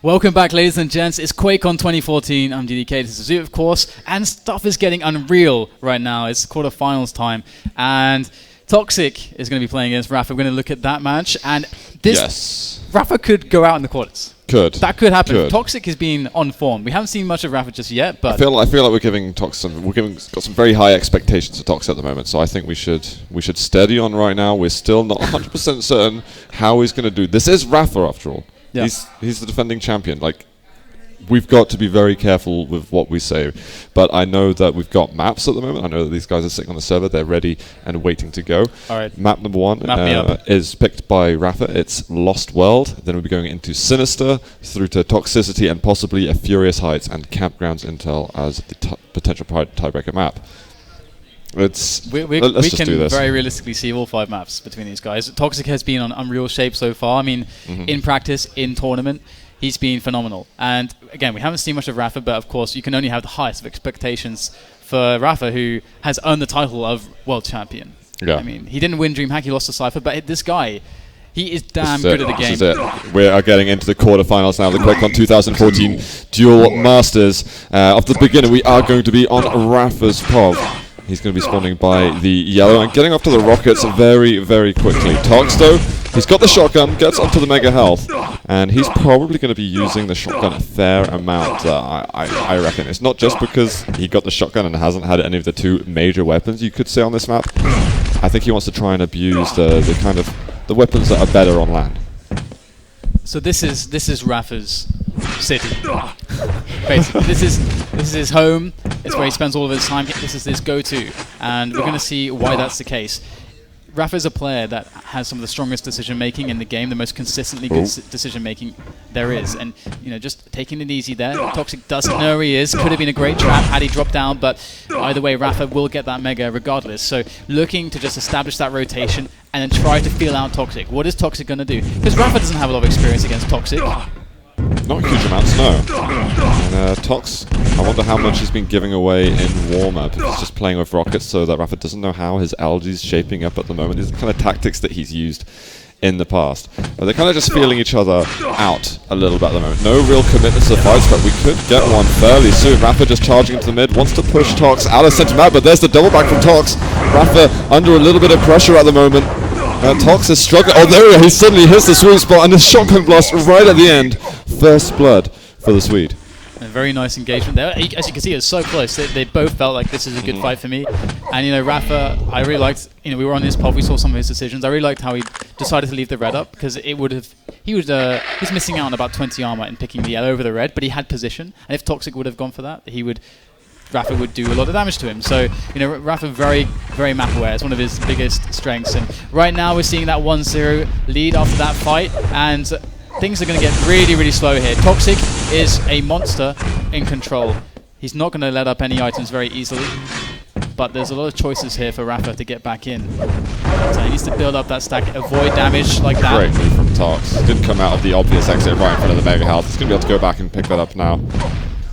Welcome back, ladies and gents. It's QuakeCon 2014. I'm DDK. This is Zoot, of course. And stuff is getting unreal right now. It's quarterfinals time. And Toxic is going to be playing against rapha. We're going to look at that match. And this rapha could go out in the quarters. That could happen. Toxic has been on form. We haven't seen much of rapha just yet, but I feel like we're giving Toxic got some very high expectations for Toxic at the moment. So I think we should steady on right now. We're still not 100% certain how he's going to do. This is rapha after all. Yeah. He's the defending champion. Like, we've got to be very careful with what we say. But I know that we've got maps at the moment. I know that these guys are sitting on the server. They're ready and waiting to go. All right. Map number 1 is picked by rapha. It's Lost World. Then we'll be going into Sinister, through to Toxicity, and possibly a Furious Heights and Campgrounds Intel as the potential tiebreaker map. We can very realistically see all 5 maps between these guys. Toxic has been on unreal shape so far. I mean, in practice, in tournament, he's been phenomenal. And again, we haven't seen much of rapha, but of course, you can only have the highest of expectations for rapha, who has earned the title of world champion. Yeah. I mean, he didn't win DreamHack, he lost to Cypher, but this guy, he is damn good at the game. This is it. We are getting into the quarterfinals now. The QuakeCon 2014 Duel Masters. Off the beginning, we are going to be on rapha's POV. He's going to be spawning by the yellow and getting off to the rockets very, very quickly. Tox, though, he's got the shotgun, gets onto the mega health, and he's probably going to be using the shotgun a fair amount, I reckon. It's not just because he got the shotgun and hasn't had any of the 2 major weapons you could say on this map. I think he wants to try and abuse the weapons that are better on land. So this is rapha's city. Basically, this is his home. It's where he spends all of his time. This is his go-to, and we're going to see why that's the case. rapha is a player that has some of the strongest decision-making in the game, the most consistently good decision-making there is. And, you know, just taking it easy there. Toxic doesn't know where he is. Could have been a great trap had he dropped down, but either way, rapha will get that mega regardless. So looking to just establish that rotation and then try to feel out Toxic. What is Toxic going to do? Because rapha doesn't have a lot of experience against Toxic. Not huge amounts, no. And Tox, I wonder how much he's been giving away in warm-up. He's just playing with rockets so that rapha doesn't know how his algae's shaping up at the moment. These are the kind of tactics that he's used in the past. But they're kind of just feeling each other out a little bit at the moment. No real commitment to the fights, but we could get one fairly soon. rapha just charging into the mid, wants to push Tox out of center map, but there's the double back from Tox. rapha under a little bit of pressure at the moment. Tox is struggling. Oh, there we go. He suddenly hits the sweet spot and the shotgun blast right at the end. First blood for the Swede. A very nice engagement there. As you can see, it's so close. They both felt like this is a good fight for me. And, you know, rapha, I really liked, you know, we were on his pod, we saw some of his decisions. I really liked how he decided to leave the red up, because it would have, he's missing out on about 20 armor in picking the yellow over the red, but he had position. And if Toxic would have gone for that, rapha would do a lot of damage to him. So, you know, rapha very, very map aware. It's one of his biggest strengths. And right now we're seeing that 1-0 lead after that fight, and things are going to get really, really slow here. Toxic is a monster in control. He's not going to let up any items very easily, but there's a lot of choices here for rapha to get back in. So he needs to build up that stack, avoid damage like that. Great move from Tox. Didn't come out of the obvious exit right in front of the mega health. He's going to be able to go back and pick that up now.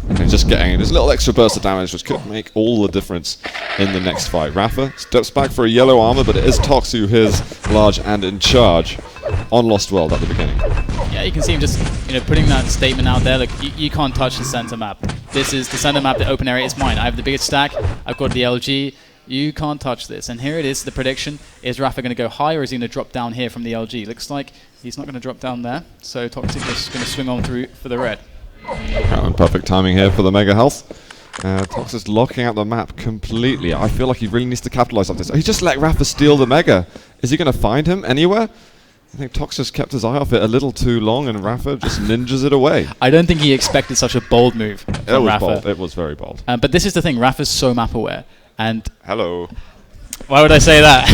And he's just getting this little extra burst of damage, which could make all the difference in the next fight. rapha steps back for a yellow armor, but it is Tox who is large and in charge on Lost World at the beginning. Yeah, you can see him just, you know, putting that statement out there. Look, you can't touch the center map. This is the center map. The open area is mine. I have the biggest stack. I've got the LG. You can't touch this. And here it is. The prediction is rapha going to go high, or is he going to drop down here from the LG? Looks like he's not going to drop down there. So Toxic is going to swing on through for the red. Perfect timing here for the mega health. Tox is locking out the map completely. I feel like he really needs to capitalize on this. He just let rapha steal the mega. Is he going to find him anywhere? I think Tox just kept his eye off it a little too long, and rapha just ninjas it away. I don't think he expected such a bold move from rapha. Bold. It was very bold. But this is the thing. rapha's so map aware. And hello. Why would I say that?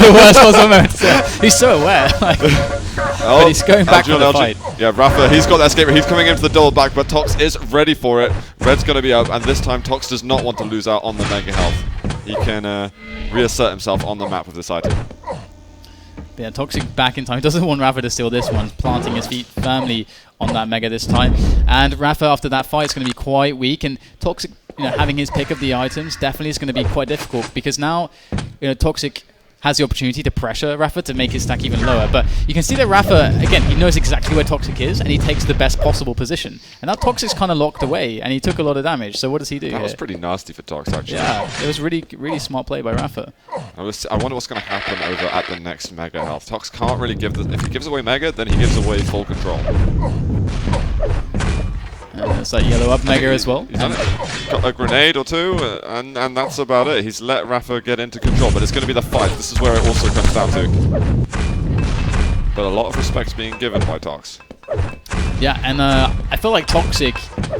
The worst possible moment to say. He's so aware. But he's going back for the fight. Yeah, rapha, he's got that escape. He's coming into the double back, but Tox is ready for it. Red's going to be up, and this time Tox does not want to lose out on the mega health. He can reassert himself on the map with this item. But yeah, Toxic back in time. He doesn't want rapha to steal this one, planting his feet firmly on that mega this time. And rapha, after that fight, is going to be quite weak, and Toxic, you know, having his pick of the items definitely is going to be quite difficult, because now, you know, Toxic has the opportunity to pressure rapha to make his stack even lower. But you can see that rapha, again, he knows exactly where Toxic is, and he takes the best possible position. And now Toxic's kind of locked away, and he took a lot of damage. So what does he do That here? was pretty nasty for Tox, actually. Yeah, it was really, really smart play by rapha. I wonder what's going to happen over at the next Mega health. Tox can't really give if he gives away Mega, then he gives away full control. It's that yellow up Mega as well. He's got a grenade or two, and that's about it. He's let rapha get into control, but it's going to be the fight. This is where it also comes down to. But a lot of respect's being given by Tox. Yeah, and I feel like Toxic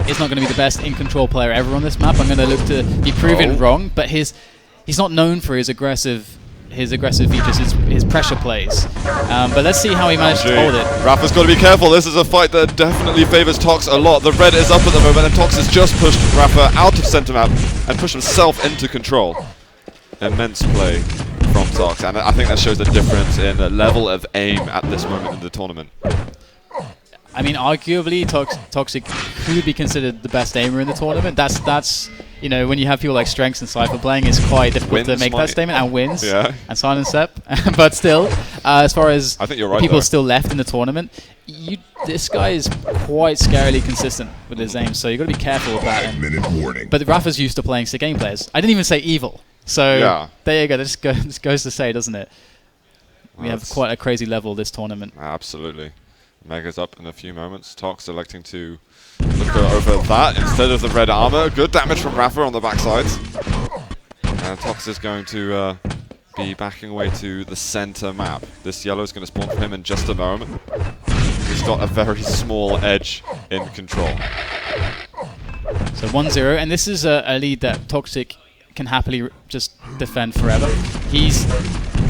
is not going to be the best in-control player ever on this map. I'm going to look to be proven wrong, but he's not known for his aggressive features, his pressure plays. But let's see how he managed to hold it. Rapha's got to be careful. This is a fight that definitely favors Tox a lot. The red is up at the moment, and Tox has just pushed rapha out of center map and pushed himself into control. Immense play from Tox, and I think that shows the difference in the level of aim at this moment in the tournament. I mean, arguably, Toxic could be considered the best aimer in the tournament. That's you know, when you have people like Strengths and Cypher playing, it's quite difficult to make that statement, and wins, and Silent Step. But still, as far as I think you're right, people still left in the tournament, this guy is quite scarily consistent with his aim, so you've got to be careful with that. But rapha's used to playing sick game players. I didn't even say evil. So there you go. This goes to say, doesn't it? We have quite a crazy level this tournament. Absolutely. Mega's up in a few moments. Tox electing to look over that instead of the red armor. Good damage from rapha on the backsides. And Tox is going to be backing away to the center map. This yellow is going to spawn for him in just a moment. He's got a very small edge in control. So 1-0, and this is a lead that Toxic can happily just defend forever. He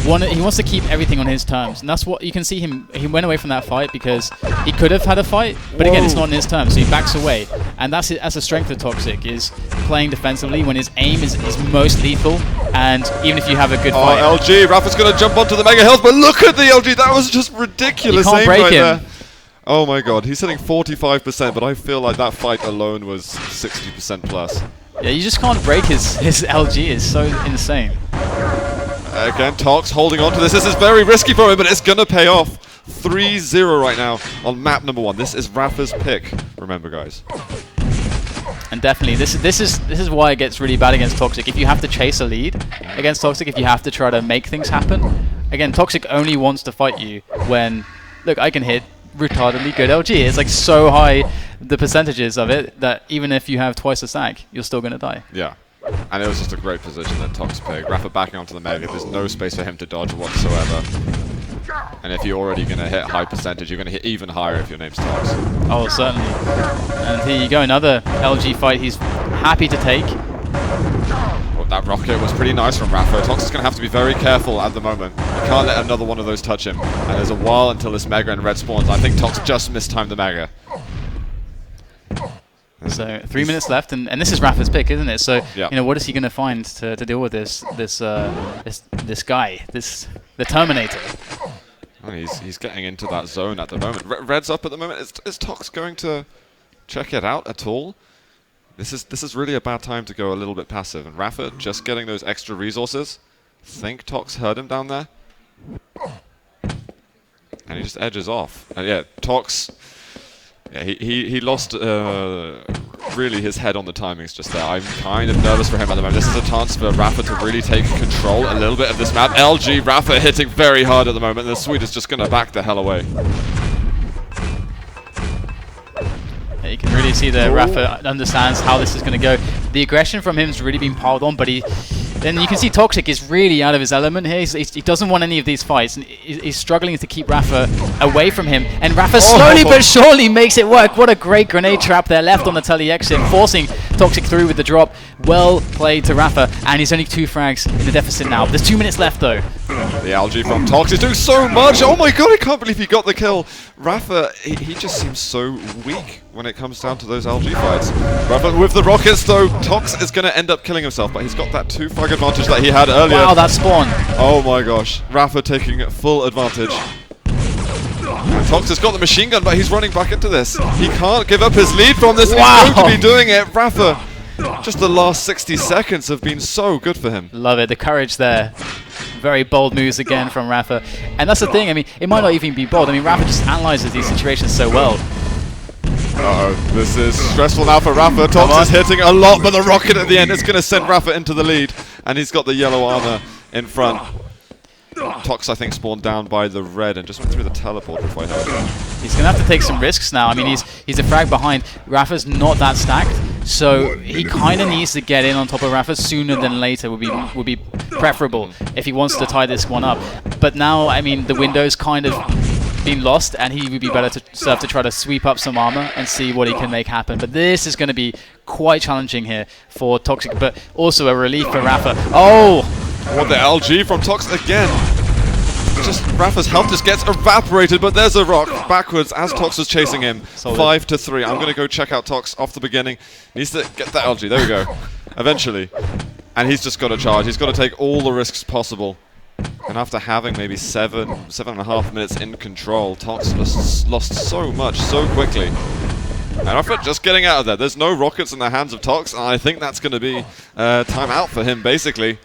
wants to keep everything on his terms, and that's what you can see him. He went away from that fight because he could have had a fight, but again, it's not on his terms, so he backs away. And that's it. That's a strength of Toxic, is playing defensively when his aim is most lethal, and even if you have a good fight. Oh, LG, rapha's going to jump onto the Mega health, but look at the LG. That was just ridiculous aim right there. Oh my god, he's hitting 45%, but I feel like that fight alone was 60% plus. Yeah, you just can't break his LG. It's so insane. Again, Tox holding on to this. This is very risky for him, but it's going to pay off. 3-0 right now on map number 1. This is rapha's pick, remember, guys. And definitely, this is why it gets really bad against Toxic. If you have to chase a lead against Toxic, if you have to try to make things happen, again, Toxic only wants to fight you when, look, I can hit retardedly good LG. It's like so high, the percentages of it, that even if you have twice the stack, you're still going to die. Yeah. And it was just a great position that Tox picked. rapha backing onto the Mega. There's no space for him to dodge whatsoever. And if you're already going to hit high percentage, you're going to hit even higher if your name's Tox. Oh, certainly. And here you go, another LG fight he's happy to take. Well, that rocket was pretty nice from rapha. Tox is going to have to be very careful at the moment. You can't let another one of those touch him. And there's a while until this Mega and red spawns. I think Tox just mistimed the Mega. So 3 minutes left, and this is rapha's pick, isn't it? So you know, what is he going to find to deal with this guy, the Terminator? Oh, he's getting into that zone at the moment. Red's up at the moment. Is Tox going to check it out at all? This is really a bad time to go a little bit passive. And rapha just getting those extra resources. Think Tox heard him down there, and he just edges off. And yeah, Tox. Yeah, he lost really his head on the timings just there. I'm kind of nervous for him at the moment. This is a chance for rapha to really take control a little bit of this map. LG, rapha hitting very hard at the moment. The Swede is just going to back the hell away. Yeah, you can really see that rapha understands how this is going to go. The aggression from him has really been piled on, but then you can see Toxic is really out of his element here. He doesn't want any of these fights, and he's struggling to keep rapha away from him. And rapha slowly but surely makes it work. What a great grenade trap there, left on the tele exit, forcing Toxic through with the drop. Well played to rapha, and he's only 2 frags in the deficit now. There's 2 minutes left though. The LG from Tox is doing so much. Oh my god, I can't believe he got the kill. rapha, he just seems so weak when it comes down to those LG fights. rapha with the rockets though. Tox is going to end up killing himself, but he's got that 2 frag advantage that he had earlier. Wow, that spawn. Oh my gosh. rapha taking full advantage. And Tox has got the machine gun, but he's running back into this. He can't give up his lead from this. Wow. He's going to be doing it. rapha, just the last 60 seconds have been so good for him. Love it. The courage there. Very bold moves again from rapha. And that's the thing, I mean, it might not even be bold. I mean, rapha just analyzes these situations so well. Uh-oh, this is stressful now for rapha. Tox is hitting a lot, but the rocket at the end is going to send rapha into the lead. And he's got the yellow armor in front. Tox, I think, spawned down by the red and just went through the teleport before I heard him. He's going to have to take some risks now. I mean, he's a frag behind. Rapha's not that stacked, so he kind of needs to get in on top of Rapha sooner than later would be preferable if he wants to tie this one up. But now, I mean, the window's kind of been lost, and he would be better to serve to try to sweep up some armor and see what he can make happen. But this is going to be quite challenging here for Toxic, but also a relief for Rapha. Oh! What the LG from Tox again. Just Rapha's health just gets evaporated, but there's a rock backwards as Tox was chasing him. Solid. 5-3. I'm going to go check out Tox off the beginning. Needs to get that LG. There we go. Eventually. And he's just got to charge. He's got to take all the risks possible. And after having maybe 7.5 minutes in control, Tox lost so much so quickly. And Rapha just getting out of there. There's no rockets in the hands of Tox, and I think that's going to be time out for him, basically.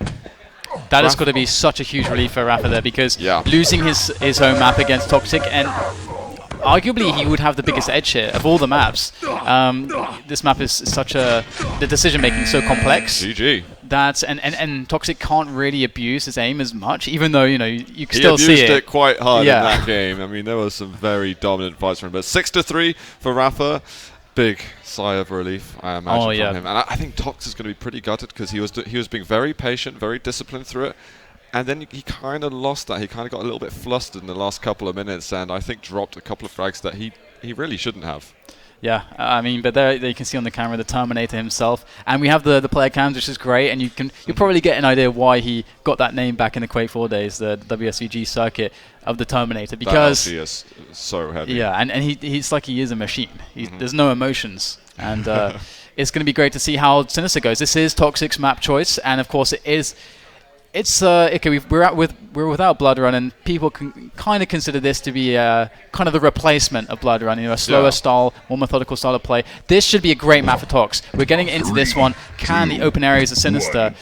That has got to be such a huge relief for Rapha there, because yeah. losing his home map against Toxic, and arguably he would have the biggest edge here of all the maps. This map is such the decision making so complex. GG. That and Toxic can't really abuse his aim as much, even though, you know, you can He still see abused it quite hard in that game. I mean, there was some very dominant fights from him, but 6-3 for Rapha. Big sigh of relief, I imagine, from him. And I think Tox is going to be pretty gutted, because he was being very patient, very disciplined through it. And then he kind of lost that. He kind of got a little bit flustered in the last couple of minutes, and I think dropped a couple of frags that he really shouldn't have. Yeah, I mean, but there you can see on the camera the Terminator himself, and we have the player cams, which is great, and you'll probably get an idea why he got that name back in the Quake 4 days, the WSVG circuit of the Terminator, because that is so heavy. Yeah, and he's like he is a machine. There's no emotions, and it's going to be great to see how Sinister goes. This is Toxic's map choice, and of course it is. It's okay. We're without Blood Run, and people can kind of consider this to be kind of the replacement of Blood Run. You know, a slower style, more methodical style of play. This should be a great map for Tox. We're getting into this one. Can the open areas of Sinister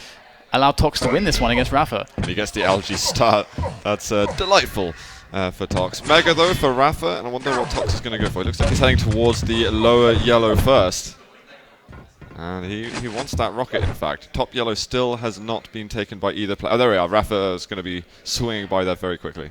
allow Tox to win this one against Rapha? He gets the LG start. That's delightful for Tox. Mega though for Rapha, and I wonder what Tox is going to go for. It looks like he's heading towards the lower yellow first. And he wants that rocket, in fact. Top yellow still has not been taken by either player. Oh, there we are. Rapha is going to be swinging by that very quickly.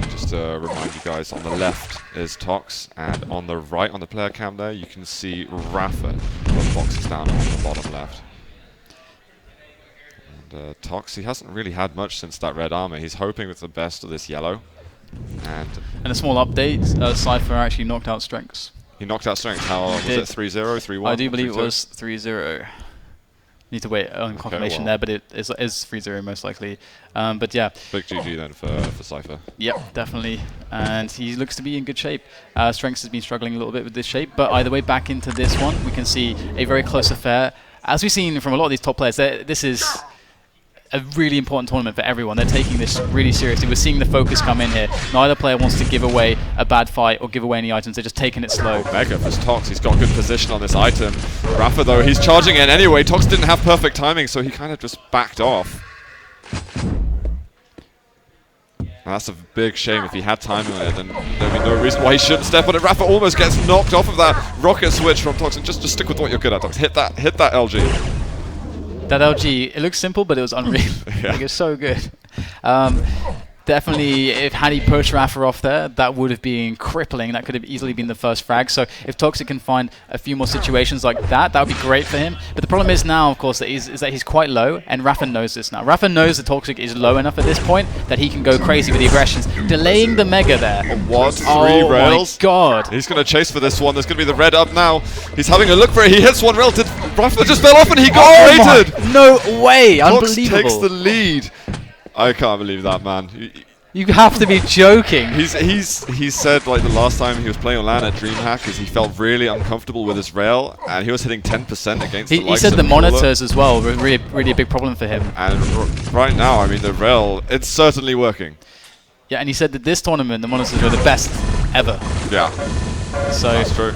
Just to remind you guys, on the left is Tox, and on the right, on the player cam there, you can see Rapha. The box is down on the bottom left. And Tox, he hasn't really had much since that red armor. He's hoping with the best of this yellow. And a small update, Cypher actually knocked out Strengths. He knocked out Strengths. How was it? 3-0, 3-1? I do believe it was 3-0. Need to wait on confirmation there, but it is 3-0 most likely. But yeah. Big GG then for Cypher. Yep, definitely. And he looks to be in good shape. Strengths has been struggling a little bit with this shape, but either way, back into this one, we can see a very close affair. As we've seen from a lot of these top players, this is a really important tournament for everyone. They're taking this really seriously. We're seeing the focus come in here. Neither player wants to give away a bad fight or give away any items. They're just taking it slow. Mega for Tox. He's got good position on this item. Rapha, though, he's charging in anyway. Tox didn't have perfect timing, so he kind of just backed off. And that's a big shame. If he had timing on it, then there'd be no reason why he shouldn't step on it. Rapha almost gets knocked off of that rocket switch from Tox. And just stick with what you're good at, Tox. Hit that LG. That LG, it looks simple, but it was unreal. Like, it's so good. Definitely, had he pushed Rapha off there, that would have been crippling. That could have easily been the first frag. So if Toxic can find a few more situations like that, that would be great for him. But the problem is now, of course, that he's quite low, and Rapha knows this now. Rapha knows that Toxic is low enough at this point that he can go crazy with the aggressions, delaying the Mega there. What? 3 Oh rails? my god. He's going to chase for this one. There's going to be the red up now. He's having a look for it. He hits one rail. Rapha just fell off and he got rated. No way. Tox Unbelievable. takes the lead. I can't believe that, man. You have to be joking. He said, like, the last time he was playing on LAN at DreamHack is he felt really uncomfortable with his rail, and he was hitting 10% against the likes He said of the Muller. monitors as well were really a big problem for him. And right now, I mean, the rail, it's certainly working. Yeah, and he said that this tournament, the monitors were the best ever. Yeah. So that's true.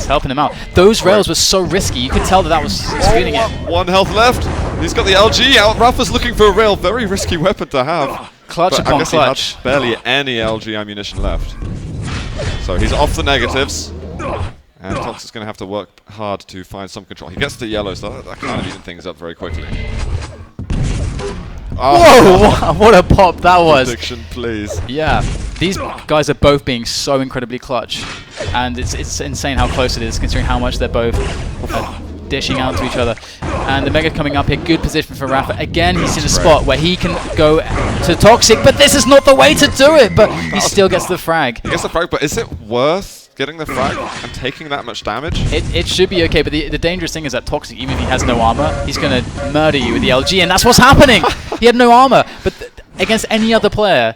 it's helping him out. Those rails were so risky. You could tell that was feeling it. 1 health left. He's got the LG out. Rapha's looking for a rail. Very risky weapon to have. Clutch but upon I guess clutch. He had barely any LG ammunition left. So he's off the negatives. And Tox is going to have to work hard to find some control. He gets the yellow, so that kind of even things up very quickly. Whoa! What a pop that was. Prediction, please. Yeah, these guys are both being so incredibly clutch, and it's insane how close it is considering how much they're both dishing out to each other. And the Mega coming up here, good position for Rapha. Again, he's in a spot where he can go to Toxic, but this is not the way to do it. But he still gets the frag. He gets the frag, but is it worth getting the frag and taking that much damage? It should be okay, but the dangerous thing is that Toxic, even if he has no armor, he's going to murder you with the LG, and that's what's happening! He had no armor, but against any other player,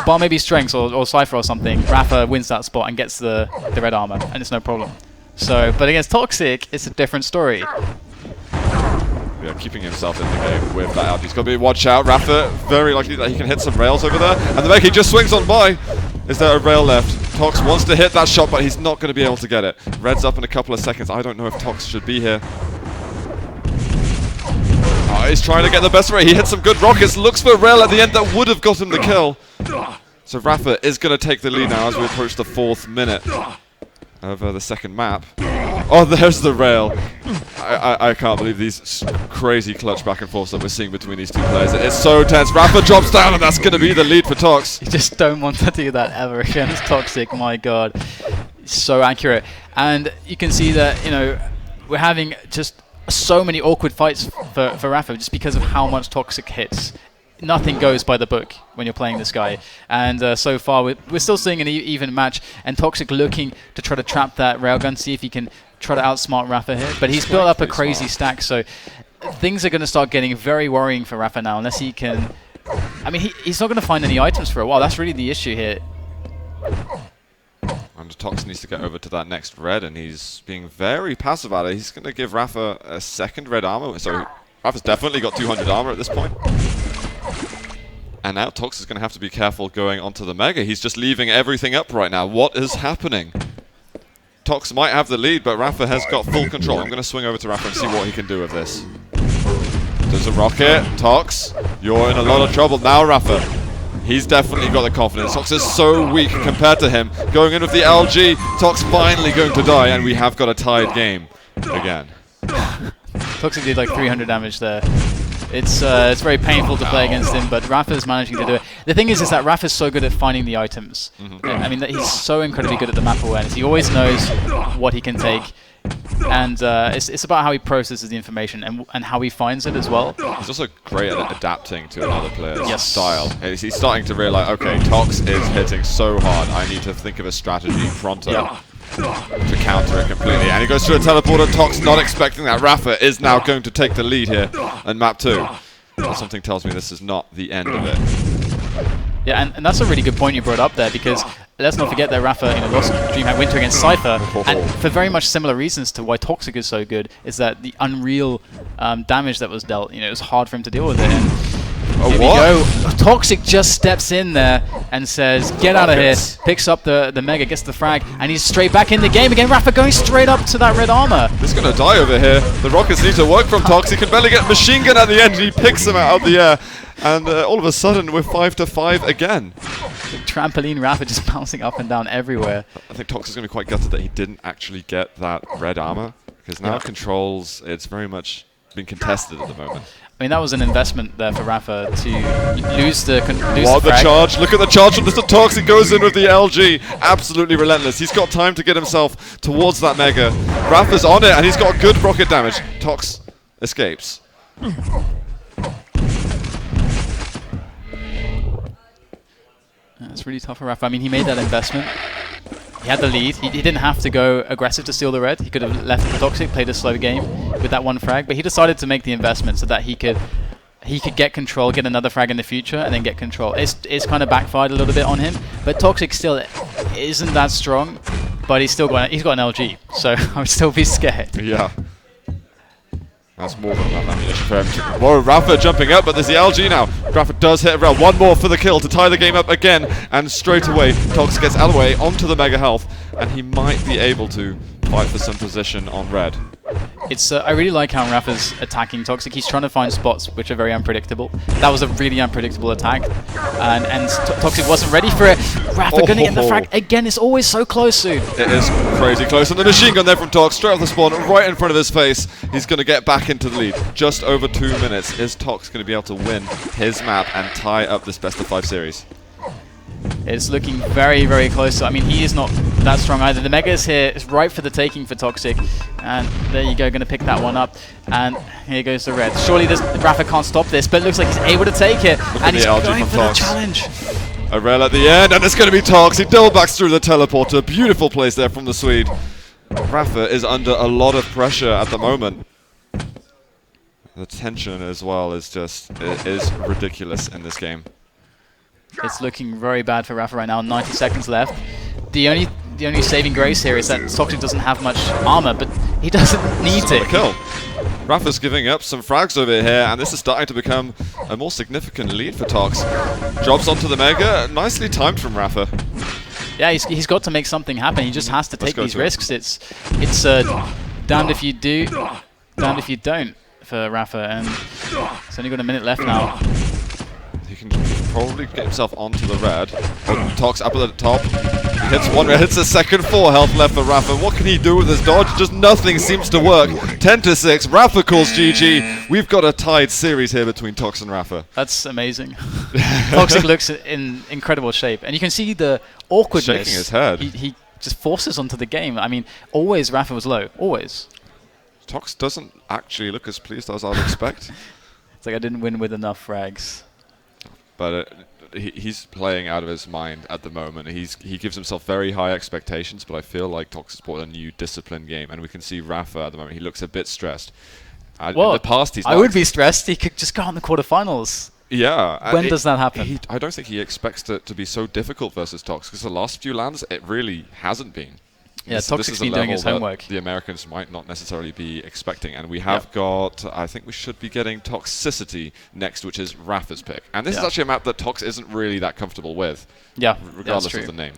bar maybe Strengths or Cypher or something, Rapha wins that spot and gets the red armor, and it's no problem. So, but against Toxic, it's a different story. Yeah, keeping himself in the game with that out. He's got to be watch out. Rapha, very likely that he can hit some rails over there. And the Mega just swings on by. Is there a rail left? Tox wants to hit that shot, but he's not going to be able to get it. Red's up in a couple of seconds. I don't know if Tox should be here. Oh, he's trying to get the best of it. He hit some good rockets. Looks for a rail at the end that would have got him the kill. So Rapha is going to take the lead now as we approach the 4th minute of the second map. Oh, there's the rail. I can't believe these crazy clutch back and forths that we're seeing between these two players. It's so tense. Rapha drops down, and that's going to be the lead for Tox. You just don't want to do that ever again. It's Toxic, my god. It's so accurate. And you can see that, you know, we're having just so many awkward fights for Rapha just because of how much Toxic hits. Nothing goes by the book when you're playing this guy. And so far, we're still seeing an even match, and Toxic looking to try to trap that railgun, see if he can try to outsmart Rapha here. But he's built up a crazy stack, so things are going to start getting very worrying for Rapha now, unless he can... I mean, he's not going to find any items for a while. That's really the issue here. And Tox needs to get over to that next red, and he's being very passive at it. He's going to give Rapha a second red armor. So Rapha's definitely got 200 armor at this point. And now Tox is going to have to be careful going onto the Mega. He's just leaving everything up right now. What is happening? Tox might have the lead, but Rapha has got full control. I'm going to swing over to Rapha and see what he can do with this. There's a rocket. Tox, you're in a lot of trouble now, Rapha. He's definitely got the confidence. Tox is so weak compared to him. Going in with the LG, Tox finally going to die, and we have got a tied game again. Toxic did like 300 damage there. It's very painful to play against him, but Rapha's managing to do it. The thing is that Rapha's so good at finding the items. I mean, he's so incredibly good at the map awareness. He always knows what he can take, and it's about how he processes the information and how he finds it as well. He's also great at adapting to another player's style. He's starting to realize, okay, Tox is hitting so hard, I need to think of a strategy pronto. To counter it completely, and he goes through a teleporter. Tox not expecting that. Rapha is now going to take the lead here in map 2. But something tells me this is not the end of it. Yeah, and that's a really good point you brought up there, because let's not forget that Rapha lost DreamHack Winter against Cypher, and for very much similar reasons to why Toxic is so good, is that the unreal damage that was dealt, it was hard for him to deal with it. And here we go. Toxic just steps in there and says, get out of here, picks up the Mega, gets the frag, and he's straight back in the game again. Rapha going straight up to that red armor. He's going to die over here. The rockets need to work from Tox. He can barely get machine gun at the end. He picks him out of the air. And all of a sudden, we're 5-5 again. Trampoline Rapha just bouncing up and down everywhere. I think Tox is going to be quite gutted that he didn't actually get that red armor, because now controls, it's very much been contested at the moment. I mean, that was an investment there for Rapha to lose the charge. Look at the charge from Mr. Tox. He goes in with the LG. Absolutely relentless. He's got time to get himself towards that Mega. Rapha's on it, and he's got good rocket damage. Tox escapes. It's really tough for Rapha. I mean, he made that investment. He had the lead. He didn't have to go aggressive to steal the red. He could have left the Toxic, played a slow game with that one frag, but he decided to make the investment so that he could get control, get another frag in the future, and then get control. It's kind of backfired a little bit on him, but Toxic still isn't that strong, but he's got an LG, so I would still be scared. Yeah. That's more than enough ammunition for him. Whoa, Rapha jumping up, but there's the LG now. Rapha does hit a rail. One more for the kill to tie the game up again. And straight away, Tox gets out of the way onto the Mega Health. and he might be able to fight for some position on red. It's I really like how Rapha's attacking Toxic. He's trying to find spots which are very unpredictable. That was a really unpredictable attack, and Toxic wasn't ready for it. Rapha gonna get the frag again. It's always so close, Zoot. It is crazy close, and the machine gun there from Tox, straight off the spawn, right in front of his face. He's gonna get back into the lead. Just over 2 minutes. Is Tox gonna be able to win his map and tie up this best of 5 series? It's looking very, very close. I mean, he is not that strong either. The Mega is here. It's right for the taking for Toxic. And there you go, going to pick that one up. And here goes the red. Surely Rapha can't stop this, but it looks like he's able to take it. And he's going for the challenge. A rail at the end, and it's going to be Tox. He double backs through the teleporter. Beautiful place there from the Swede. Rapha is under a lot of pressure at the moment. The tension as well is just, it is ridiculous in this game. It's looking very bad for Rapha right now. 90 seconds left. The only saving grace here is that Toxic doesn't have much armor, but he doesn't need it. Kill. Rapha's giving up some frags over here, and this is starting to become a more significant lead for Tox. Drops onto the Mega. Nicely timed from Rapha. Yeah, he's got to make something happen. He just has to take these risks. It's damned if you do, damned if you don't for Rapha, and it's only got a minute left now. He can probably get himself onto the red. Oh, Tox up at the top. He hits one red, hits a second. 4 health left for Rapha. What can he do with his dodge? Just nothing seems to work. 10-6. Rapha calls GG. We've got a tied series here between Tox and Rapha. That's amazing. Toxic looks in incredible shape, and you can see the awkwardness. Shaking his head. He just forces onto the game. I mean, always Rapha was low. Always. Tox doesn't actually look as pleased as I'd expect. It's like I didn't win with enough frags. But he's playing out of his mind at the moment. He gives himself very high expectations, but I feel like Tox has brought a new disciplined game, and we can see Rapha at the moment. He looks a bit stressed. Well, in the past, he's I would be stressed. He could just go on the quarterfinals. Yeah. When does that happen? I don't think he expects it to be so difficult versus Tox, because the last few lands, it really hasn't been. Yeah, Toxic's been doing his homework. The Americans might not necessarily be expecting, and we have got, I think we should be getting Toxicity next, which is Rapha's pick. And this is actually a map that Tox isn't really that comfortable with. Yeah, regardless of the name.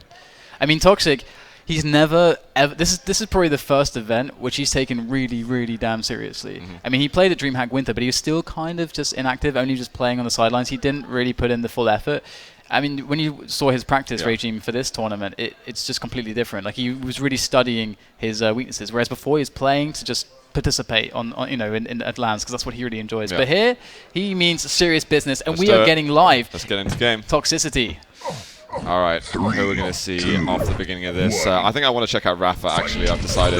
I mean, Toxic, he's never ever. This is probably the first event which he's taken really, really damn seriously. I mean, he played at DreamHack Winter, but he was still kind of just inactive, only just playing on the sidelines. He didn't really put in the full effort. I mean, when you saw his practice regime for this tournament, it's just completely different. Like, he was really studying his weaknesses, whereas before he was playing to just participate on at lands, because that's what he really enjoys. But here, he means serious business, and we are getting live. Let's get into the game. Toxicity. All right, who are we going to see off the beginning of this? I think I want to check out Rapha, actually, I've decided.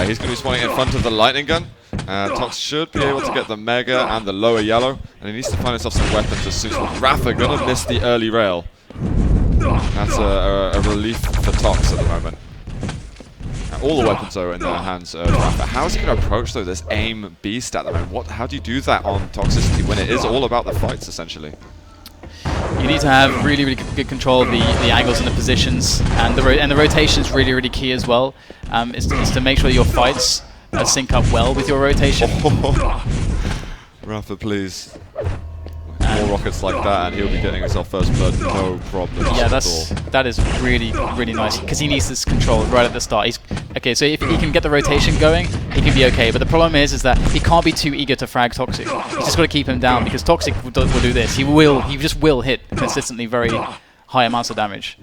He's going to be spawning in front of the lightning gun. Tox should be able to get the Mega and the lower yellow, and he needs to find himself some weapons as soon as Rapha going to miss the early rail. That's a relief for Tox at the moment. All the weapons are in the hands of Rapha. How is he going to approach, though, this aim beast at the moment? How do you do that on Toxicity when it is all about the fights, essentially? You need to have really, really good control of the angles and the positions, and the rotation is really, really key as well. Is to make sure your fights sync up well with your rotation. Rapha, please. More rockets like that, and he'll be getting himself first blood, no problem. Yeah, that is really, really nice, because he needs this control right at the start. Okay, so if he can get the rotation going, he can be okay. But the problem is that he can't be too eager to frag Toxic. He's just got to keep him down, because Toxic will do this. He just will hit consistently very high amounts of damage.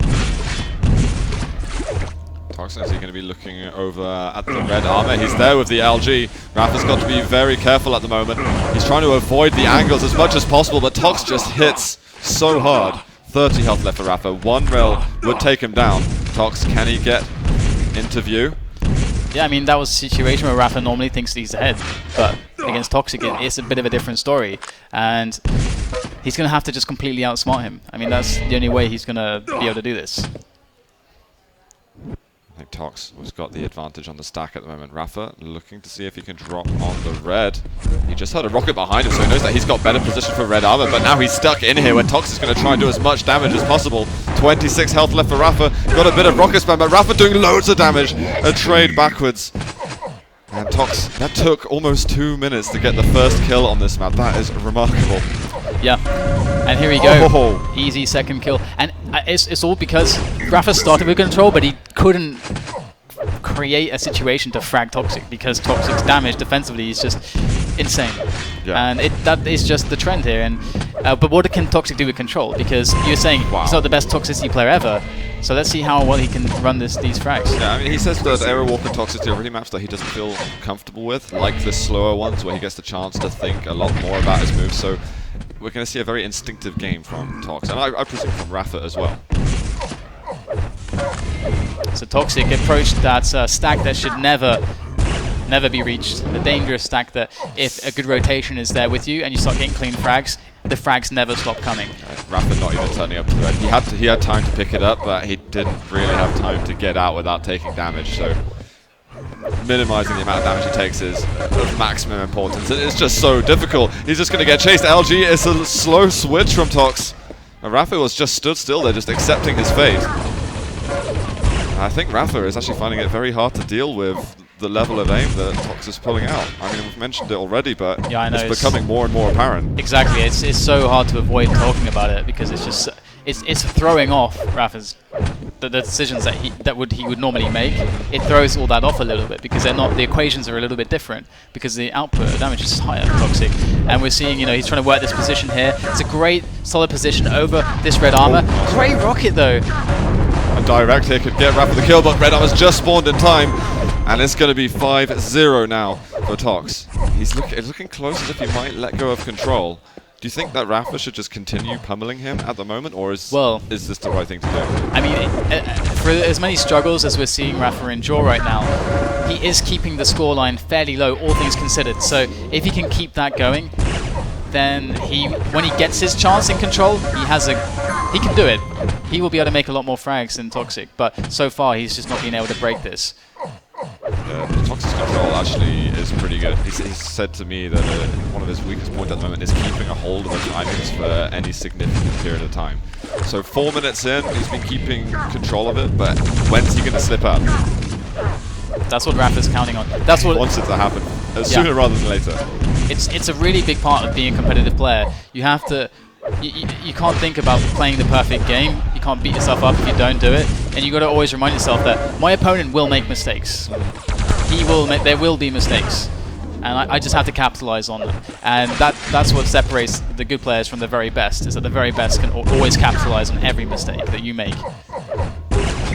Toxin, is he going to be looking over at the red armor? He's there with the LG. Rapha's got to be very careful at the moment. He's trying to avoid the angles as much as possible, but Tox just hits so hard. 30 health left for Rapha. One rail would take him down. Tox, can he get into view? Yeah, I mean, that was a situation where Rapha normally thinks he's ahead, but against Toxic, it's a bit of a different story, and he's going to have to just completely outsmart him. I mean, that's the only way he's going to be able to do this. I think Tox has got the advantage on the stack at the moment. Rapha looking to see if he can drop on the red. He just heard a rocket behind him, so he knows that he's got better position for red armor, but now he's stuck in here where Tox is going to try and do as much damage as possible. 26 health left for Rapha. Got a bit of rocket spam, but Rapha doing loads of damage. A trade backwards. And Tox, that took almost 2 minutes to get the first kill on this map. That is remarkable. Yeah. And here we go. Oh. Easy second kill. And it's all because rapha started with control, but he couldn't create a situation to frag Toxic because Toxic's damage defensively is just insane. Yeah. And that is just the trend here. And but what can Toxic do with control? Because you're saying he's not the best toxicity player ever. So let's see how well he can run these frags. Yeah, I mean, he says that Aero Warp and Toxicity are really maps that he doesn't feel comfortable with, like the slower ones where he gets the chance to think a lot more about his moves. So we're going to see a very instinctive game from Tox, and I presume from rapha as well. So Toxic approached that stack that should never be reached. The dangerous stack that if a good rotation is there with you and you start getting clean frags, the frags never stop coming. rapha not even turning up to the red. He had time to pick it up, but he didn't really have time to get out without taking damage. So minimizing the amount of damage he takes is of maximum importance. It's just so difficult. He's just going to get chased. LG is a slow switch from Tox. And rapha was just stood still there, just accepting his fate. I think rapha is actually finding it very hard to deal with the level of aim that Tox is pulling out. I mean, we've mentioned it already, but yeah, I know, it's becoming more and more apparent. Exactly, it's so hard to avoid talking about it because it's just it's throwing off rapha's the decisions that he would normally make. It throws all that off a little bit because the equations are a little bit different because the output of damage is higher for Toxic. And we're seeing, he's trying to work this position here. It's a great solid position over this red armor. Great rocket though. A direct hit could get rapha the kill, but red armor's just spawned in time. And it's going to be 5-0 now for Tox. He's looking close as if he might let go of control. Do you think that rapha should just continue pummeling him at the moment, or is this the right thing to do? I mean, for as many struggles as we're seeing rapha endure right now, he is keeping the scoreline fairly low, all things considered. So if he can keep that going, then when he gets his chance in control, he can do it. He will be able to make a lot more frags than Toxic, but so far he's just not been able to break this. Toxic's control actually is pretty good. He's said to me that one of his weakest points at the moment is keeping a hold of the timings for any significant period of time. So 4 minutes in, he's been keeping control of it, but when's he going to slip up? That's what rapha's counting on. That's what wants it to happen sooner rather than later. It's a really big part of being a competitive player. You have to. You can't think about playing the perfect game. You can't beat yourself up if you don't do it, and you got to always remind yourself that my opponent will make mistakes. There will be mistakes, and I just have to capitalize on them. And that's what separates the good players from the very best. Is that the very best can always capitalize on every mistake that you make.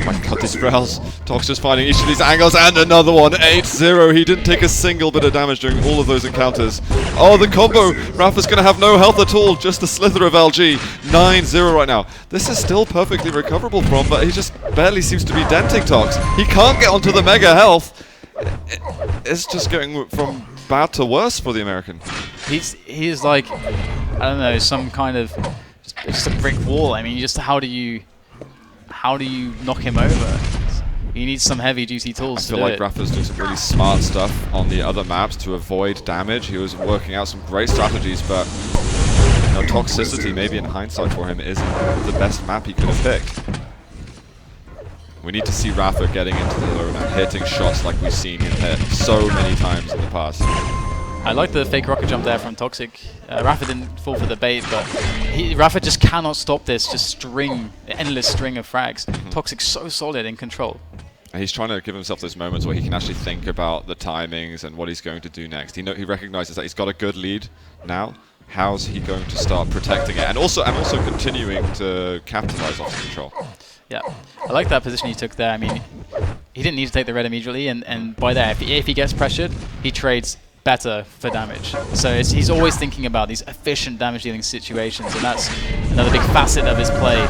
Oh my god, these rails. Tox just finding each of these angles, and another one. 8-0. He didn't take a single bit of damage during all of those encounters. Oh, the combo. rapha's going to have no health at all. Just a slither of LG. 9-0 right now. This is still perfectly recoverable from, but he just barely seems to be denting Tox. He can't get onto the mega health. It's just going from bad to worse for the American. He's like, I don't know, some kind of just a brick wall. I mean, just how do you knock him over? He needs some heavy-duty tools to do it. I feel like rapha's doing some really smart stuff on the other maps to avoid damage. He was working out some great strategies, but toxicity, maybe in hindsight for him, isn't the best map he could have picked. We need to see rapha getting into the zone and hitting shots like we've seen him hit so many times in the past. I like the fake rocket jump there from Toxic. rapha didn't fall for the bait, but rapha just cannot stop this endless string of frags. Toxic's so solid in control. And he's trying to give himself those moments where he can actually think about the timings and what he's going to do next. He recognizes that he's got a good lead now. How's he going to start protecting it, and also continuing to capitalize off the control? Yeah, I like that position he took there. I mean, he didn't need to take the red immediately, and by there, if he gets pressured, he trades better for damage. So he's always thinking about these efficient damage-dealing situations, and that's another big facet of his play.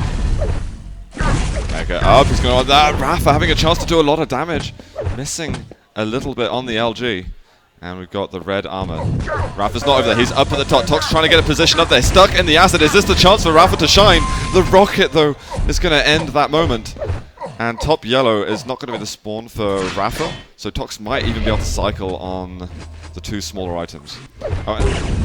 Okay, up, he's going on that. rapha having a chance to do a lot of damage, missing a little bit on the LG. And we've got the red armor. rapha's not over there. He's up at the top. Tox trying to get a position up there. Stuck in the acid. Is this the chance for rapha to shine? The rocket, though, is going to end that moment. And top yellow is not going to be the spawn for rapha. So Tox might even be able to cycle on the two smaller items.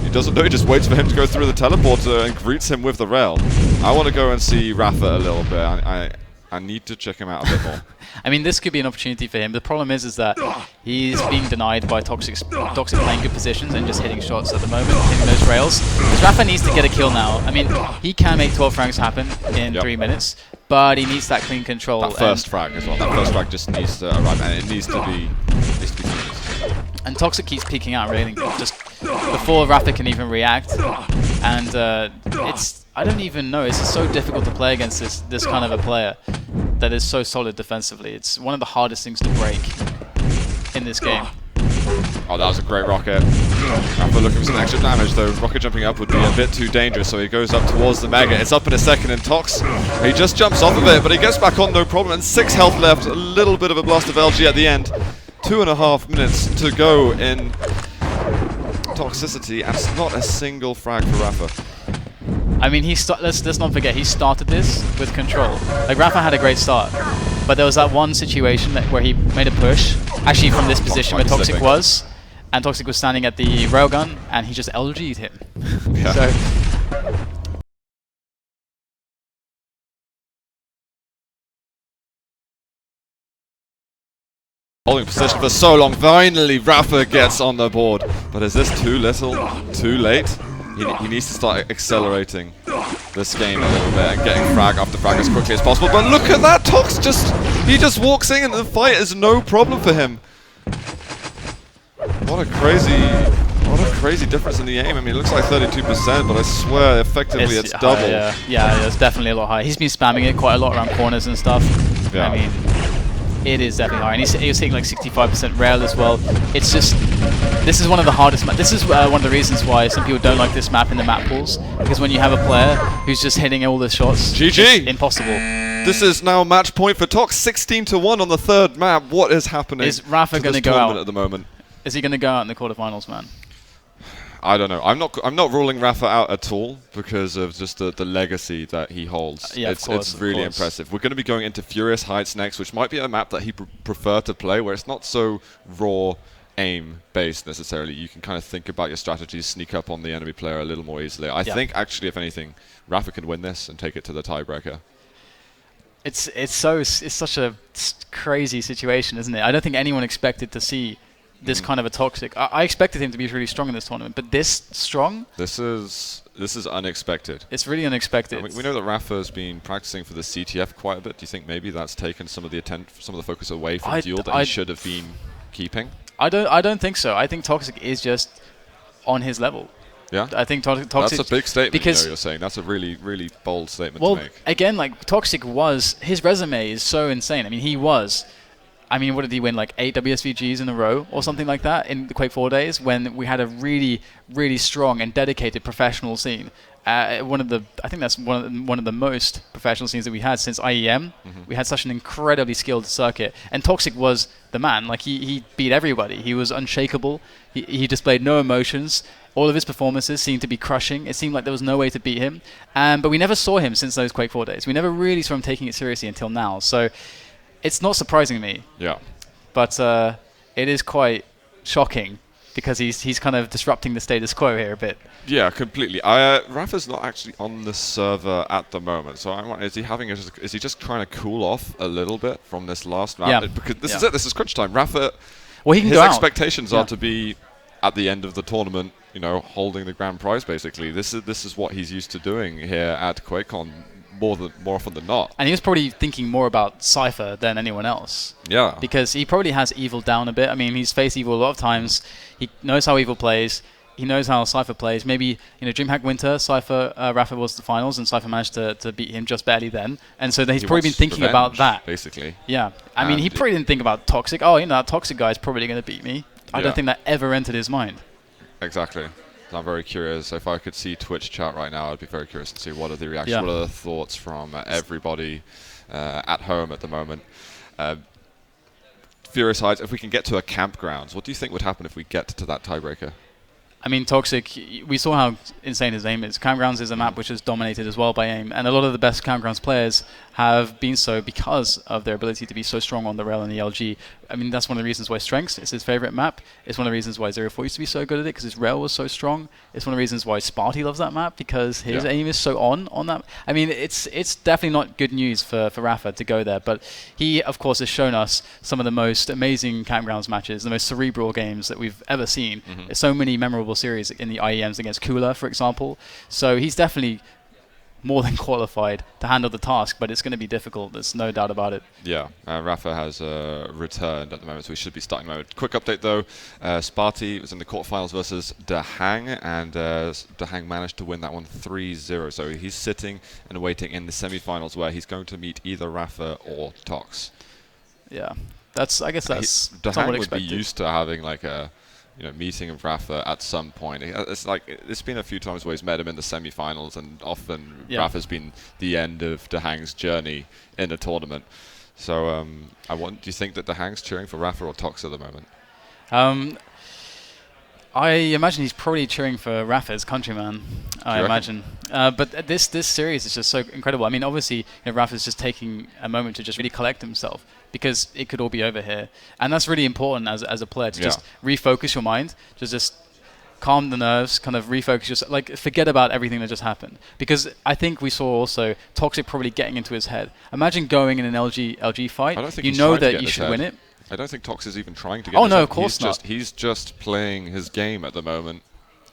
He doesn't know. He just waits for him to go through the teleporter and greets him with the rail. I want to go and see rapha a little bit. I need to check him out a bit more. I mean, this could be an opportunity for him. The problem is that he's being denied by Toxic playing good positions and just hitting shots at the moment, hitting those rails. Because Rapha needs to get a kill now. I mean, he can make 12 frags happen in 3 minutes, but he needs that clean control. That first frag as well. That first frag just needs to arrive, and it needs to be finished. And Toxic keeps peeking out railing just before Rapha can even react. And I don't even know. It's so difficult to play against this kind of a player that is so solid defensively. It's one of the hardest things to break in this game. Oh, that was a great rocket. Rapha looking for some extra damage, though. Rocket jumping up would be a bit too dangerous, so he goes up towards the Mega. It's up in a second, and Tox, he just jumps off of it, but he gets back on, no problem, and 6 health left. A little bit of a blast of LG at the end. 2.5 minutes to go in toxicity, and it's not a single frag for Rapha. I mean, let's not forget, he started this with control. Like, Rapha had a great start, but there was that one situation where he made a push, actually from this position where Toxic was, and Toxic was standing at the railgun, and he just LG'd him. Yeah. So, holding position for so long, finally Rapha gets on the board. But is this too little, too late? He needs to start accelerating this game a little bit and getting frag after frag as quickly as possible. But look at that, Tox he just walks in and the fight is no problem for him. What a crazy difference in the aim. I mean, it looks like 32%, but I swear effectively it's double. Yeah, it's definitely a lot higher. He's been spamming it quite a lot around corners and stuff. Yeah. I mean, it is definitely high, and he was hitting like 65% rail as well. It's just, this is one of the hardest maps. This is one of the reasons why some people don't like this map in the map pools, because when you have a player who's just hitting all the shots, GG! it's impossible. This is now match point for Tox, 16-1 on the 3rd map. What is happening? Is Rapha going to go out at the moment? Is he going to go out in the quarterfinals, man? I don't know. I'm not ruling Rapha out at all because of just the legacy that he holds. Yeah, it's really impressive. We're going to be going into Furious Heights next, which might be a map that he prefer to play, where it's not so raw aim based necessarily. You can kind of think about your strategies, sneak up on the enemy player a little more easily. I think actually, if anything, Rapha can win this and take it to the tiebreaker. It's such a crazy situation, isn't it? I don't think anyone expected to see this kind of a Toxic. I expected him to be really strong in this tournament, but this strong? This is unexpected. It's really unexpected. I mean, we know that Rapha's been practicing for the CTF quite a bit. Do you think maybe that's taken some of the focus away from Duel that he should have been keeping? I don't think so. I think Toxic is just on his level. Yeah, I think Toxic. That's a big statement. Because you're saying that's a really, really bold statement to make. Well, again, like Toxic his resume is so insane. I mean, what did he win? Like 8 WSVGs in a row or something like that in the Quake 4 days when we had a really, really strong and dedicated professional scene. I think that's one of the most professional scenes that we had since IEM. We had such an incredibly skilled circuit, and Toxic was the man. Like he beat everybody. He was unshakable. He displayed no emotions. All of his performances seemed to be crushing. It seemed like there was no way to beat him. But we never saw him since those Quake 4 days. We never really saw him taking it seriously until now. So it's not surprising me. Yeah. But it is quite shocking because he's kind of disrupting the status quo here a bit. Yeah, completely. Rapha's not actually on the server at the moment, so is he just trying to cool off a little bit from this last round? Yeah. Because this is it. This is crunch time. Rapha, he can his go out. expectations are to be at the end of the tournament, holding the grand prize. Basically, this is what he's used to doing here at QuakeCon. More often than not. And he was probably thinking more about Cypher than anyone else. Yeah. Because he probably has Evil down a bit. I mean, he's faced Evil a lot of times. He knows how Evil plays. He knows how Cypher plays. Maybe, DreamHack Winter, Cypher, Rapha was the finals, and Cypher managed to beat him just barely then. And so he's probably been thinking about that. Basically. Yeah. I mean, he probably didn't think about Toxic. Oh, that Toxic guy's probably going to beat me. I don't think that ever entered his mind. Exactly. I'm very curious. If I could see Twitch chat right now, I'd be very curious to see what are the reactions, what are the thoughts from everybody at home at the moment. Furious Heights, if we can get to a campgrounds, what do you think would happen if we get to that tiebreaker? I mean, Toxic, we saw how insane his aim is. Campgrounds is a map which is dominated as well by aim, and a lot of the best Campgrounds players have been so because of their ability to be so strong on the rail and the LG. I mean, that's one of the reasons why Strengths is his favorite map. It's one of the reasons why 04 used to be so good at it, because his rail was so strong. It's one of the reasons why Sparty loves that map, because his aim is so on that. I mean, it's definitely not good news for Rapha to go there, but he, of course, has shown us some of the most amazing Campgrounds matches, the most cerebral games that we've ever seen. There's so many memorable series in the IEMs against Kula, for example. So he's definitely more than qualified to handle the task, but it's going to be difficult. There's no doubt about it. Yeah, Rapha has returned at the moment, so we should be starting mode. Quick update though, Sparty was in the quarterfinals versus Dhorne, and Dhorne managed to win that one 3-0. So he's sitting and waiting in the semi-finals where he's going to meet either Rapha or Tox. Yeah, I guess that's Dhorne somewhat would expected. be used to having like a meeting of Rapha at some point. It's been a few times where he's met him in the semi-finals, and often Rapha's been the end of Dhorne's journey in a tournament. So do you think that Dhorne's cheering for Rapha or Tox at the moment? I imagine he's probably cheering for Rapha, his countryman. I imagine. But this series is just so incredible. I mean, obviously, Rapha's just taking a moment to just really collect himself, because it could all be over here. And that's really important as a player, to just refocus your mind, to just calm the nerves, kind of refocus yourself, like forget about everything that just happened. Because I think we saw also Toxic probably getting into his head. Imagine going in an LG fight, you know that you should win it. I don't think Tox is even trying to get no, of course not. He's just playing his game at the moment,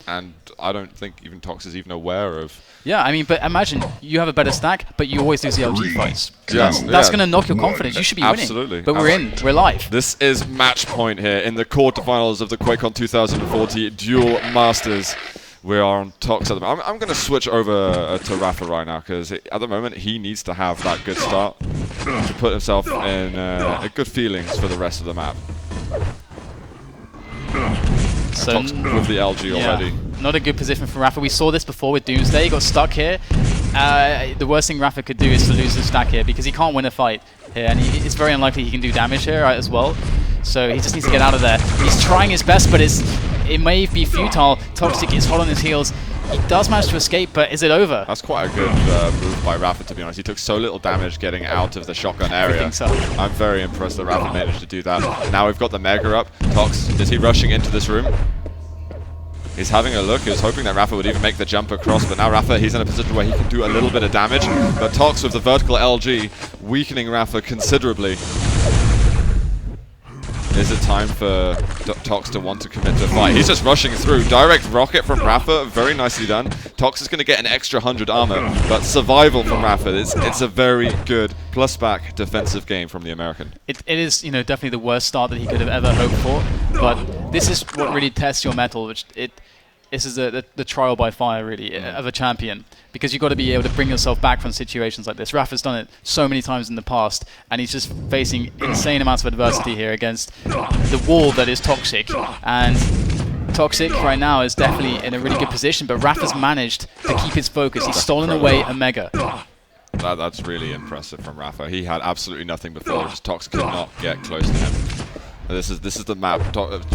and I don't think even Tox is even aware of... Yeah, I mean, but imagine you have a better stack, but you always lose the LG fights. That's going to knock your confidence. You should be winning. But we're live. This is match point here in the quarterfinals of the QuakeCon 2040 Duel Masters. We are on Tox at the moment. I'm going to switch over to Rapha right now, because at the moment he needs to have that good start to put himself in good feelings for the rest of the map. So Tox with the LG already. Not a good position for Rapha. We saw this before with Doomsday. He got stuck here. The worst thing Rapha could do is to lose the stack here, because he can't win a fight here, and it's very unlikely he can do damage here as well. So he just needs to get out of there. He's trying his best, but it may be futile. Toxic is hot on his heels. He does manage to escape, but is it over? That's quite a good move by Rapha, to be honest. He took so little damage getting out of the shotgun area. I think so. I'm very impressed that Rapha managed to do that. Now we've got the Mega up. Tox, is he rushing into this room? He's having a look. He was hoping that Rapha would even make the jump across, but now Rapha, he's in a position where he can do a little bit of damage. But Tox with the vertical LG, weakening Rapha considerably. Is it time for Tox to want to commit to a fight? He's just rushing through. Direct rocket from Rapha, very nicely done. Tox is going to get an extra 100 armor, but survival from Rapha, it's a very good plus-back defensive game from the American. It is, definitely the worst start that he could have ever hoped for, but this is what really tests your mettle, this is the trial by fire, really, of a champion, because you've got to be able to bring yourself back from situations like this. Rapha's done it so many times in the past, and he's just facing insane amounts of adversity here against the wall that is Toxic. And Toxic right now is definitely in a really good position, but Rapha's managed to keep his focus. He's stolen away a Mega. That's really impressive from Rapha. He had absolutely nothing before, just Tox could not get close to him. This is the map.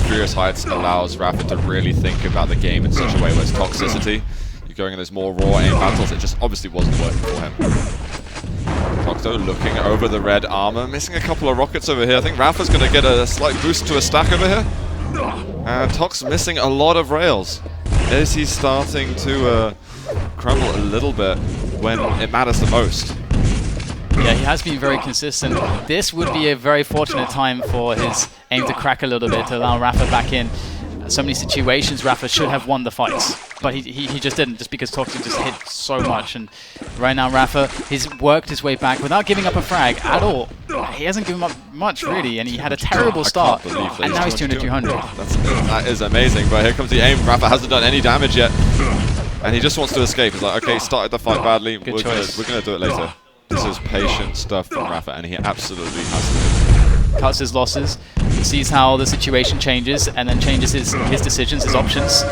Furious Heights allows Rapha to really think about the game in such a way where it's toxicity. You're going in those more raw aim battles. It just obviously wasn't working for him. Tox though looking over the red armor, missing a couple of rockets over here. I think Rapha's going to get a slight boost to a stack over here. And Tox missing a lot of rails. Is he starting to crumble a little bit when it matters the most? Yeah, he has been very consistent. This would be a very fortunate time for his aim to crack a little bit, to allow Rapha back in. So many situations Rapha should have won the fights, but he just didn't, just because Toxic just hit so much. And right now Rapha, he's worked his way back without giving up a frag at all. He hasn't given up much, really, and he had a terrible start, and now he's 200-200. That is amazing, but here comes the aim. Rapha hasn't done any damage yet, and he just wants to escape. He's like, okay, started the fight badly, we're gonna do it later. This is patient stuff from Rapha, and he absolutely has to. Cuts his losses, sees how the situation changes, and then changes his decisions, his options.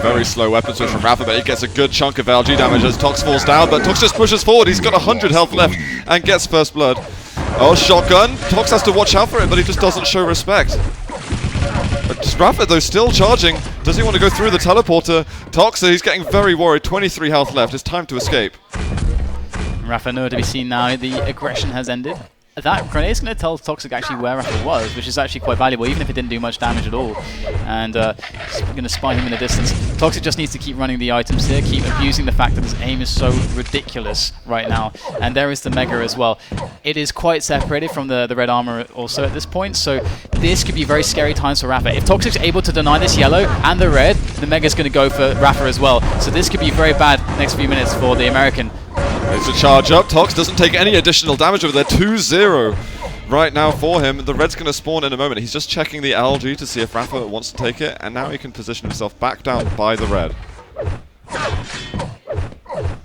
Very slow weapon switch from Rapha, but he gets a good chunk of LG damage as Tox falls down, but Tox just pushes forward. He's got 100 health left and gets first blood. Oh, shotgun. Tox has to watch out for it, but he just doesn't show respect. But Rapha, though, still charging. Does he want to go through the teleporter? Tox, he's getting very worried. 23 health left. It's time to escape. Rapha nowhere to be seen now. The aggression has ended. that grenade's going to tell Toxic actually where Rapha was, which is actually quite valuable, even if it didn't do much damage at all. And going to spy him in the distance. Toxic just needs to keep running the items here, keep abusing the fact that his aim is so ridiculous right now. And there is the Mega as well. It is quite separated from the red armor also at this point, so this could be very scary times for Rapha. If Toxic's able to deny this yellow and the red, the Mega's going to go for Rapha as well. So this could be very bad next few minutes for the American. It's a charge up. Tox doesn't take any additional damage over there. 2-0 right now for him. The red's going to spawn in a moment. He's just checking the LG to see if Rapha wants to take it, and now he can position himself back down by the red.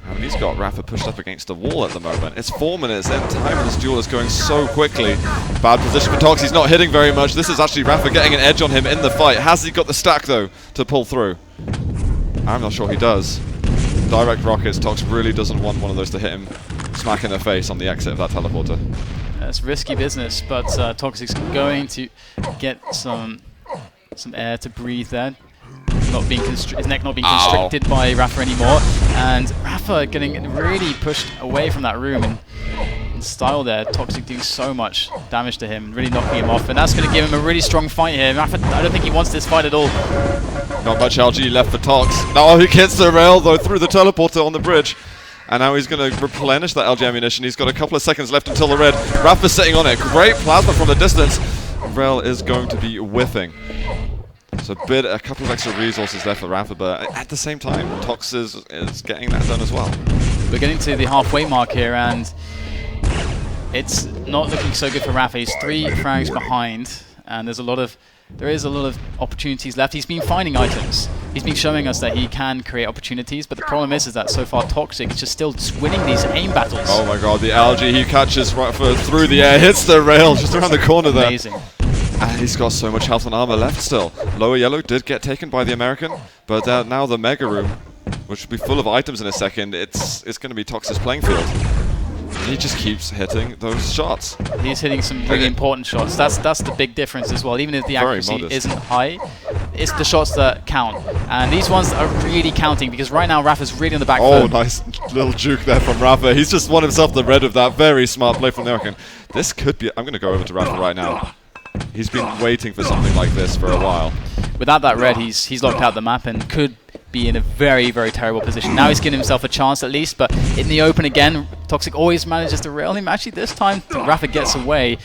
And he's got Rapha pushed up against the wall at the moment. It's 4 minutes in. Time of this duel is going so quickly. Bad position for Tox. He's not hitting very much. This is actually Rapha getting an edge on him in the fight. Has he got the stack, though, to pull through? I'm not sure he does. Direct rockets. Tox really doesn't want one of those to hit him smack in the face on the exit of that teleporter. That's risky business, but Toxic's going to get some air to breathe there. Not being his neck not being constricted by Rapha anymore, and Rapha getting really pushed away from that room in style there. Toxic doing so much damage to him, really knocking him off, and that's going to give him a really strong fight here. Rapha, I don't think he wants this fight at all. Not much LG left for Tox. No, he gets the rail though through the teleporter on the bridge. And now he's going to replenish that LG ammunition. He's got a couple of seconds left until the red. Rapha's sitting on it. Great plasma from the distance. Rail is going to be whiffing. So a couple of extra resources there for Rapha, but at the same time, Tox is getting that done as well. We're getting to the halfway mark here, and it's not looking so good for Rapha. He's 3 frags behind, and there is a lot of opportunities left. He's been finding items. He's been showing us that he can create opportunities, but the problem is that so far Toxic is just still winning these aim battles. Oh my god, the LG, he catches Rapha through the air, hits the rail just around the corner there. Amazing. And he's got so much health and armor left still. Lower yellow did get taken by the American, but now the Mega Room, which will be full of items in a second, it's going to be Tox's playing field. He just keeps hitting those shots. He's hitting some really important shots. That's the big difference as well. Even if the accuracy isn't high, it's the shots that count. And these ones are really counting, because right now Rapha's really on the back foot. Oh, nice little juke there from Rapha. He's just won himself the red with that very smart play from the American. This could be... I'm going to go over to Rapha right now. He's been waiting for something like this for a while. Without that red, he's locked out the map and could be in a very, very terrible position. Now he's giving himself a chance at least, but in the open again, Toxic always manages to rail him. Actually, this time, Rapha gets away,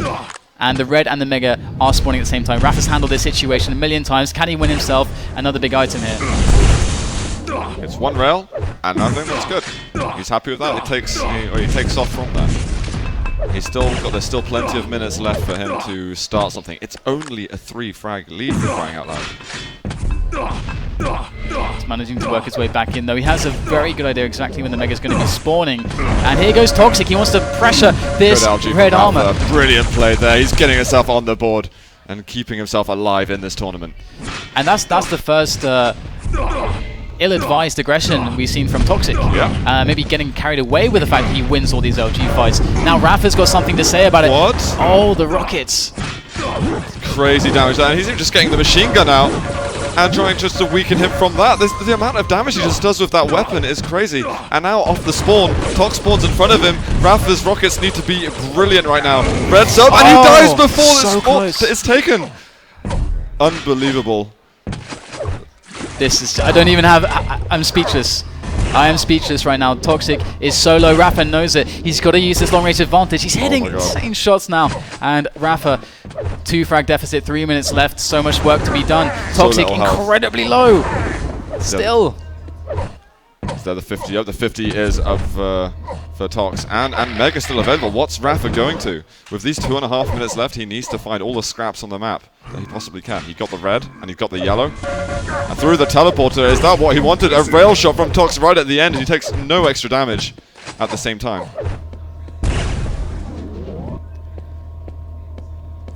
and the red and the Mega are spawning at the same time. Rapha's handled this situation a million times. Can he win himself another big item here? It's one rail, and I think that's good. He's happy with that. He takes off from that. There's still plenty of minutes left for him to start something. It's only a 3-frag lead for crying out loud. He's managing to work his way back in, though. He has a very good idea exactly when the Mega's going to be spawning. And here goes Toxic. He wants to pressure this red armor. Brilliant play there. He's getting himself on the board and keeping himself alive in this tournament. And that's the first... ill-advised aggression we've seen from Toxic. Yeah. Maybe getting carried away with the fact that he wins all these LG fights. Now Rapha's got something to say about it. What? Oh, the rockets. Crazy damage there. He's just getting the machine gun out and trying just to weaken him from that. The amount of damage he just does with that weapon is crazy. And now off the spawn, Tox spawns in front of him. Rapha's rockets need to be brilliant right now. Red's up, and he dies before it's taken. Unbelievable. This is... I don't even have... I'm speechless. I am speechless right now. Toxic is so low. Rapha knows it. He's got to use this long-range advantage. He's hitting insane shots now. And Rapha, 2-frag deficit, 3 minutes left. So much work to be done. Toxic incredibly low. Still. Is there the 50 up? The 50 is up for Tox. And Mega still available. What's Rapha going to? With these 2.5 minutes left, he needs to find all the scraps on the map that he possibly can. He got the red, and he got the yellow. And through the teleporter, is that what he wanted? A rail shot from Tox right at the end, and he takes no extra damage at the same time.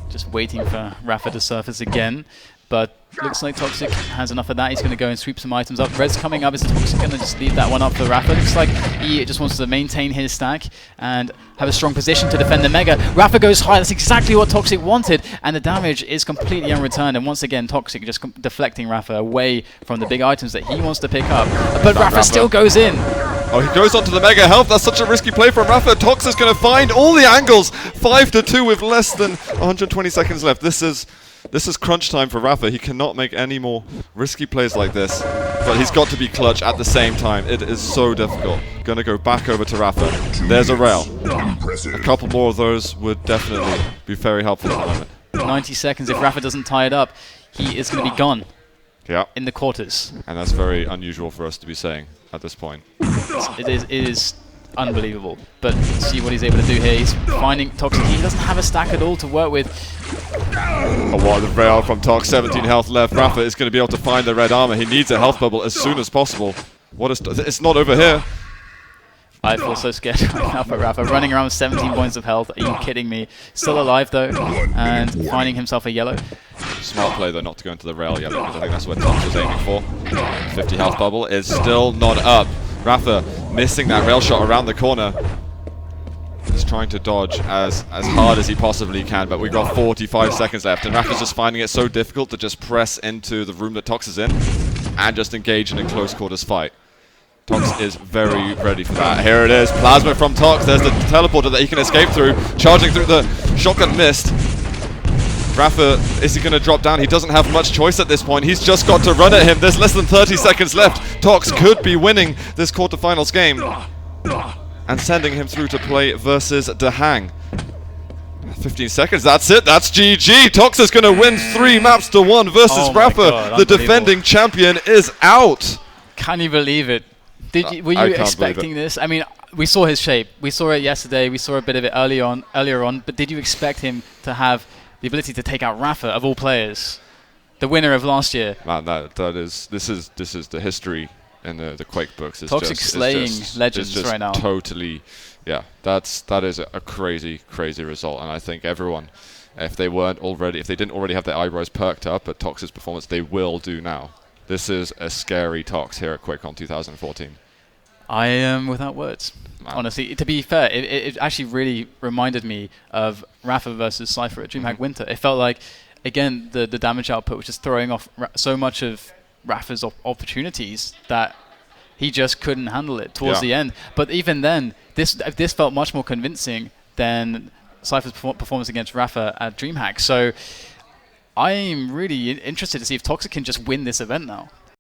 Just waiting for Rapha to surface again. But looks like Toxic has enough of that. He's going to go and sweep some items up. Red's coming up. Is Toxic going to just leave that one up for Rapha? Looks like he just wants to maintain his stack and have a strong position to defend the Mega. Rapha goes high. That's exactly what Toxic wanted. And the damage is completely unreturned. And once again, Toxic just deflecting Rapha away from the big items that he wants to pick up. But Rapha still goes in. Oh, he goes onto the Mega Health. That's such a risky play from rapha. Tox is going to find all the angles. 5-2 with less than 120 seconds left. This is crunch time for rapha. He cannot make any more risky plays like this. But he's got to be clutch at the same time. It is so difficult. Going to go back over to rapha. There's a rail. A couple more of those would definitely be very helpful at the moment. 90 seconds. If rapha doesn't tie it up, he is going to be gone. Yeah. In the quarters. And that's very unusual for us to be saying at this point. It is unbelievable. But see what he's able to do here. He's finding Toxic. He doesn't have a stack at all to work with. Oh, what the rail from Tox. 17 health left. rapha is going to be able to find the red armor. He needs a health bubble as soon as possible. It's not over here. I feel so scared right now for rapha. Running around with 17 points of health. Are you kidding me? Still alive though, and finding himself a yellow. Smart play though not to go into the rail yet, because I think that's what Tox was aiming for. 50 health bubble is still not up. rapha missing that rail shot around the corner. He's trying to dodge as hard as he possibly can, but we've got 45 seconds left, and rapha's just finding it so difficult to just press into the room that Tox is in and just engage in a close quarters fight. Tox is very ready for that. Here it is, plasma from Tox. There's the teleporter that he can escape through, charging through the shotgun mist. rapha, is he going to drop down? He doesn't have much choice at this point. He's just got to run at him. There's less than 30 seconds left. Tox could be winning this quarterfinals game and sending him through to play versus Dhorne. 15 seconds, that's it, that's GG. Tox is going to win 3 maps to 1 versus rapha. The defending champion is out. Can you believe it? Were you expecting this? I mean, we saw his shape. We saw it yesterday. We saw a bit of it earlier on. But did you expect him to have the ability to take out rapha of all players, the winner of last year? Man, this is the history in the Quake books. It's Toxic slaying legends right now. Totally, yeah. That is a crazy result, and I think everyone, if they didn't already have their eyebrows perked up at Tox's performance, they will do now. This is a scary Tox here at QuakeCon 2014. I am without words. Man. Honestly, to be fair, it actually really reminded me of rapha versus Cypher at DreamHack Winter. It felt like, again, the damage output was just throwing off so much of rapha's opportunities that he just couldn't handle it towards the end. But even then, this felt much more convincing than Cypher's performance against rapha at DreamHack. So I'm really interested to see if Toxic can just win this event now.